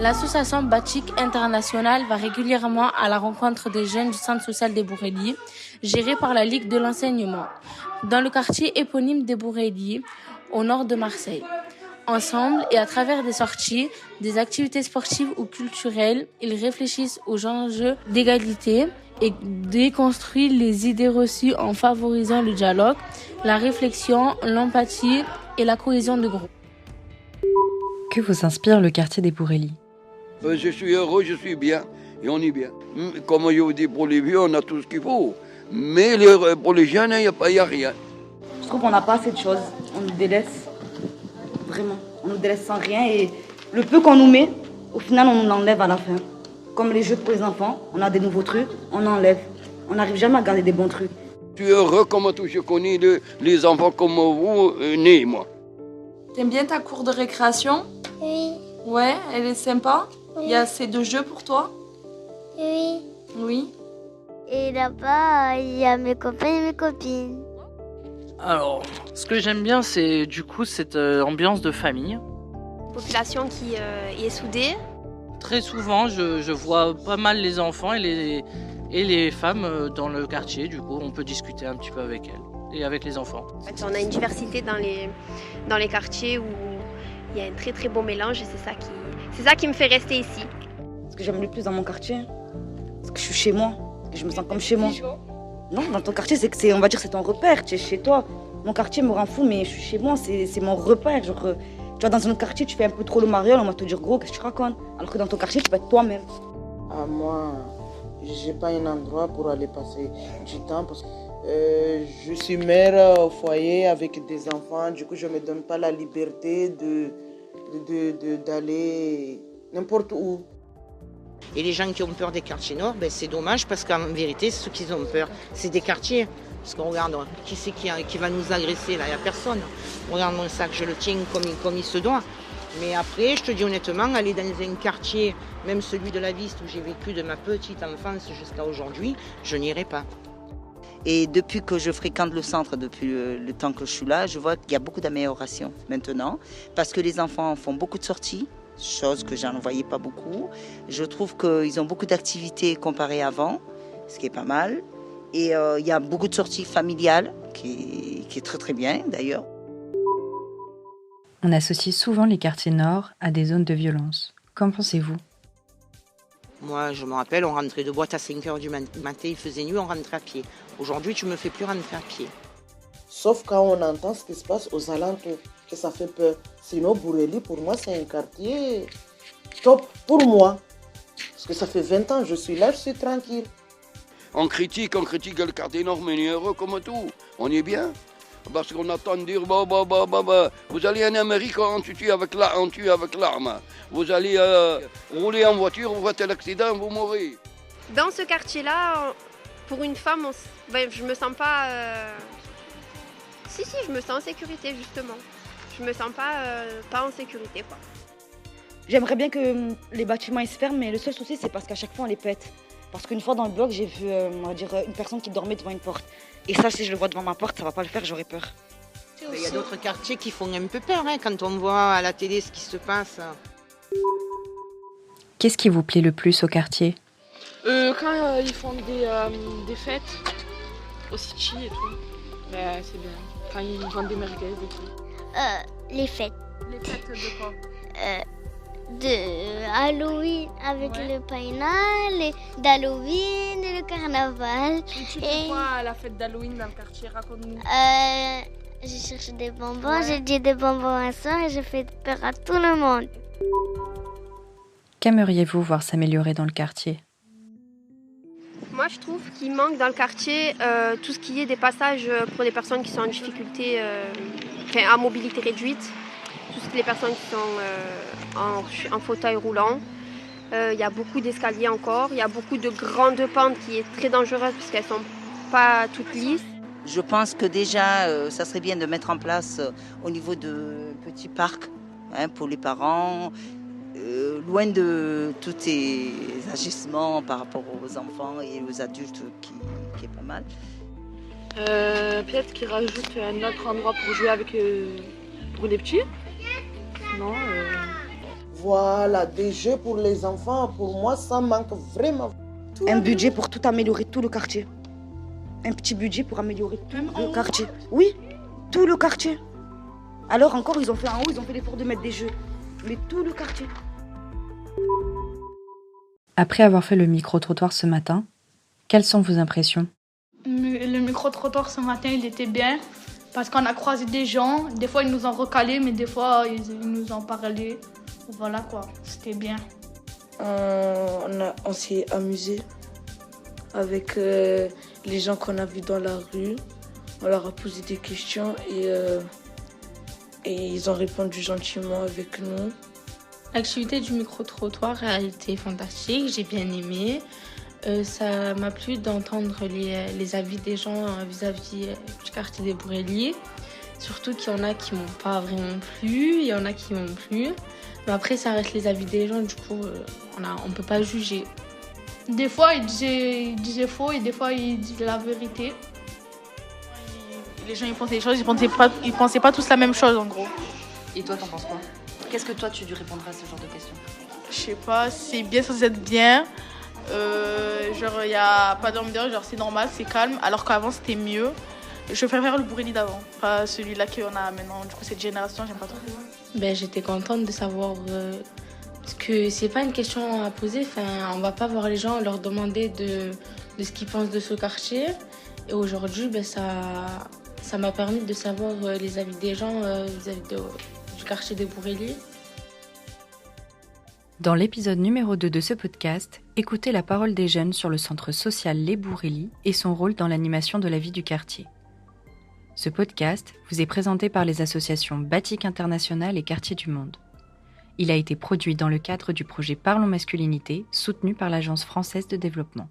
L'association Batik International va régulièrement à la rencontre des jeunes du centre social des Bourrélies, géré par la Ligue de l'enseignement, dans le quartier éponyme des Bourrélies, au nord de Marseille. Ensemble et à travers des sorties, des activités sportives ou culturelles, ils réfléchissent aux enjeux d'égalité et déconstruisent les idées reçues en favorisant le dialogue, la réflexion, l'empathie et la cohésion de groupe. Que vous inspire le quartier des Bourrélies ? Je suis heureux, je suis bien et on est bien. Comme je vous dis, pour les vieux, on a tout ce qu'il faut. Mais pour les jeunes, il n'y a rien. Je trouve qu'on n'a pas assez de choses. On nous délaisse. Vraiment. On nous délaisse sans rien. Et le peu qu'on nous met, au final, on nous l'enlève à la fin. Comme les jeux pour les enfants, on a des nouveaux trucs, on enlève. On n'arrive jamais à garder des bons trucs. Je suis heureux comme tout. Je connais les enfants comme vous, nés, moi. T'aimes bien ta cour de récréation ? Oui. Ouais, elle est sympa ? Oui. Il y a assez de jeux pour toi ? Oui. Oui. Et là-bas, il y a mes copains et mes copines. Alors, ce que j'aime bien, c'est du coup cette ambiance de famille. Population qui est soudée. Très souvent, je vois pas mal les enfants et les femmes dans le quartier. Du coup, on peut discuter un petit peu avec elles et avec les enfants. En fait, on a une diversité dans les quartiers où il y a un très très beau mélange et c'est ça qui me fait rester ici. Ce que j'aime le plus dans mon quartier, c'est que je suis chez moi. Et je me sens comme chez moi. Non, dans ton quartier, on va dire c'est ton repère, tu es chez toi. Mon quartier me rend fou, mais je suis chez moi, c'est mon repère. Genre, tu vois, dans un autre quartier, tu fais un peu trop le mariole, on va te dire gros, qu'est-ce que tu racontes? Alors que dans ton quartier, tu peux être toi-même. Moi, j'ai pas un endroit pour aller passer du temps parce que je suis mère au foyer avec des enfants. Du coup, je me donne pas la liberté d'aller n'importe où. Et les gens qui ont peur des quartiers nord, c'est dommage parce qu'en vérité, ceux qui ont peur, c'est des quartiers. Parce qu'on regarde, qui c'est qui va nous agresser là? Il n'y a personne. Regarde mon sac, je le tiens comme il se doit. Mais après, je te dis honnêtement, aller dans un quartier, même celui de la Viste où j'ai vécu de ma petite enfance jusqu'à aujourd'hui, je n'irai pas. Et depuis que je fréquente le centre, depuis le temps que je suis là, je vois qu'il y a beaucoup d'améliorations maintenant. Parce que les enfants font beaucoup de sorties, chose que je n'en voyais pas beaucoup. Je trouve qu'ils ont beaucoup d'activités comparées à avant, ce qui est pas mal. Et il y a beaucoup de sorties familiales, qui est très très bien d'ailleurs. On associe souvent les quartiers nord à des zones de violence. Qu'en pensez-vous ? Moi, je me rappelle, on rentrait de boîte à 5h du matin, il faisait nuit, on rentrait à pied. Aujourd'hui, tu ne me fais plus rentrer à pied. Sauf quand on entend ce qui se passe aux alentours, que ça fait peur. Sinon, Bourrélies, pour moi, c'est un quartier top pour moi. Parce que ça fait 20 ans que je suis là, je suis tranquille. On critique le quartier nord, mais on est heureux comme tout. On est bien. Parce qu'on attend de dire, vous allez en Amérique, on tue avec l'arme. Vous allez rouler en voiture, vous faites l'accident, vous mourrez. Dans ce quartier-là, pour une femme, je me sens pas... Si, je me sens en sécurité, justement. Je me sens pas en sécurité, quoi. J'aimerais bien que les bâtiments ils se ferment, mais le seul souci, c'est parce qu'à chaque fois, on les pète. Parce qu'une fois dans le bloc, j'ai vu une personne qui dormait devant une porte. Et ça, si je le vois devant ma porte, ça va pas le faire, j'aurais peur. Il y a d'autres quartiers qui font un peu peur quand on voit à la télé ce qui se passe. Qu'est-ce qui vous plaît le plus au quartier ? Quand ils font des fêtes au City et tout, c'est bien. Quand ils vendent des merguez et tout. Les fêtes. Les fêtes de quoi De Halloween avec le pain d'Halloween et le carnaval. Et tu fais quoi à la fête d'Halloween dans le quartier? Raconte-nous. J'ai cherché des bonbons, j'ai dit des bonbons un soir et j'ai fait peur à tout le monde. Qu'aimeriez-vous voir s'améliorer dans le quartier ? Moi, je trouve qu'il manque dans le quartier tout ce qui est des passages pour les personnes qui sont en difficulté, à mobilité réduite. Toutes les personnes qui sont en fauteuil roulant. Il y a beaucoup d'escaliers encore. Il y a beaucoup de grandes pentes qui est très dangereuses parce qu'elles ne sont pas toutes lisses. Je pense que déjà, ça serait bien de mettre en place au niveau de petits parcs pour les parents, loin de tous ces agissements par rapport aux enfants et aux adultes qui est pas mal. Peut-être qu'ils rajoutent un autre endroit pour jouer avec pour les petits. Non. Voilà, des jeux pour les enfants, pour moi, ça manque vraiment. Un budget pour tout améliorer, tout le quartier. Un petit budget pour améliorer tout le quartier. Oui, tout le quartier. Alors encore, ils ont fait en haut, ils ont fait l'effort de mettre des jeux. Mais tout le quartier. Après avoir fait le micro-trottoir ce matin, quelles sont vos impressions ? Le micro-trottoir ce matin, il était bien. Parce qu'on a croisé des gens. Des fois, ils nous ont recalés, mais des fois, ils nous ont parlé. Voilà quoi, c'était bien. On s'est amusé avec les gens qu'on a vus dans la rue. On leur a posé des questions et ils ont répondu gentiment avec nous. L'activité du micro-trottoir a été fantastique, j'ai bien aimé. Ça m'a plu d'entendre les avis des gens vis-à-vis du quartier des Bourréliers. Surtout qu'il y en a qui m'ont pas vraiment plu, il y en a qui m'ont plu. Mais après, ça reste les avis des gens, du coup, on peut pas juger. Des fois, ils disaient faux et des fois, ils disaient la vérité. Les gens, ils pensaient des choses, ils pensaient pas tous la même chose, en gros. Et toi, t'en penses quoi? Qu'est-ce que toi, tu lui répondrais à ce genre de questions? Je sais pas, c'est bien censé être bien. Genre, il n'y a pas d'ambiance, genre c'est normal, c'est calme. Alors qu'avant, c'était mieux. Je préfère le Bourrély d'avant, pas celui-là qu'on a maintenant. Du coup, cette génération, j'aime pas trop. J'étais contente de savoir... parce que c'est pas une question à poser. On va pas voir les gens leur demander de ce qu'ils pensent de ce quartier. Et aujourd'hui, ça m'a permis de savoir les avis des gens vis-à-vis du quartier des Bourréliers. Dans l'épisode numéro 2 de ce podcast, écoutez la parole des jeunes sur le centre social Les Bourrélies et son rôle dans l'animation de la vie du quartier. Ce podcast vous est présenté par les associations Batik International et Quartier du Monde. Il a été produit dans le cadre du projet Parlons Masculinité, soutenu par l'Agence française de développement.